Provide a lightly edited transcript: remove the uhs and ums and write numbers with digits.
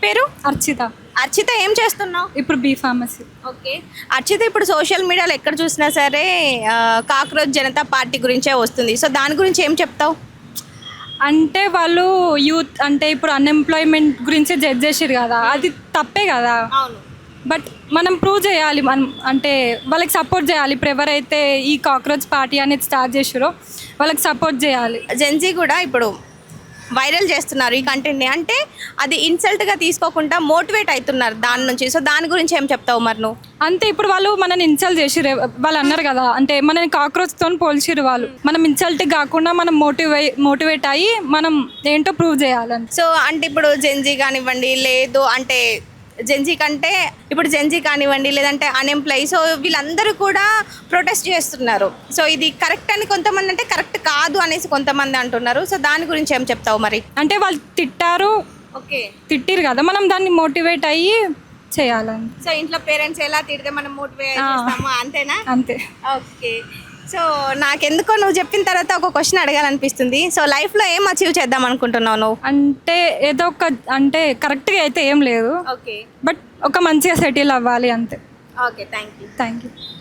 పేరు? అర్చిత. అర్చిత, ఏం చేస్తున్నావు? ఇప్పుడు బీ ఫార్మసీ. ఓకే. అర్చిత, ఇప్పుడు సోషల్ మీడియాలో ఎక్కడ చూసినా సరే కాక్రోచ్ జనతా పార్టీ గురించే వస్తుంది. సో దాని గురించి ఏం చెప్తావు? అంటే వాళ్ళు యూత్ అంటే ఇప్పుడు అన్ఎంప్లాయ్మెంట్ గురించి జడ్జ్ చేసారు కదా, అది తప్పే కదా. అవును. బట్ మనం ప్రూవ్ చేయాలి, మనం అంటే వాళ్ళకి సపోర్ట్ చేయాలి. ఇప్పుడు ఎవరైతే ఈ కాక్రోచ్ పార్టీ అనేది స్టార్ట్ చేసారో వాళ్ళకి సపోర్ట్ చేయాలి. జెన్జీ కూడా ఇప్పుడు వైరల్ చేస్తున్నారు ఈ కంటెంట్ని, అంటే అది ఇన్సల్ట్గా తీసుకోకుండా మోటివేట్ అవుతున్నారు దాని నుంచి. సో దాని గురించి ఏం చెప్తావు మరి నువ్వు? అంతే, ఇప్పుడు వాళ్ళు మనని ఇన్సల్ట్ చేసిరు, వాళ్ళు అన్నారు కదా, అంటే మనని కాక్రోచ్తో పోల్చిరు వాళ్ళు. మనం ఇన్సల్ట్ కాకుండా మనం మోటివేట్ అయ్యి మనం ఏంటో ప్రూవ్ చేయాలని. సో అంటే ఇప్పుడు జెన్జీ కానివ్వండి, లేదు అంటే జెన్జీ కంటే ఇప్పుడు జెన్జీ కానివ్వండి, లేదంటే అన్ఎంప్లాయీ, సో వీళ్ళందరూ కూడా ప్రొటెస్ట్ చేస్తున్నారు. సో ఇది కరెక్ట్ అని కొంతమంది అంటే, కరెక్ట్ కాదు అనేసి కొంతమంది అంటున్నారు. సో దాని గురించి ఏం చెప్తావు మరి? అంటే వాళ్ళు తిట్టారు, ఓకే, తిట్టిరు కదా, మనం దాన్ని మోటివేట్ అయ్యి చేయాలని. సో ఇంట్లో పేరెంట్స్ ఎలా తిడితే మనం మోటివేట్ చేస్తాము, అంతేనా? అంతే. ఓకే. సో నాకెందుకో నువ్వు చెప్పిన తర్వాత ఒక క్వశ్చన్ అడగాలనిపిస్తుంది. సో లైఫ్లో ఏం అచీవ్ చేద్దాం అనుకుంటున్నావు నువ్వు? అంటే ఏదో ఒక అంటే కరెక్ట్గా అయితే ఏం లేదు, ఓకే. బట్ ఒక మంచిగా సెటిల్ అవ్వాలి అంతే. Okay, thank you. Thank you.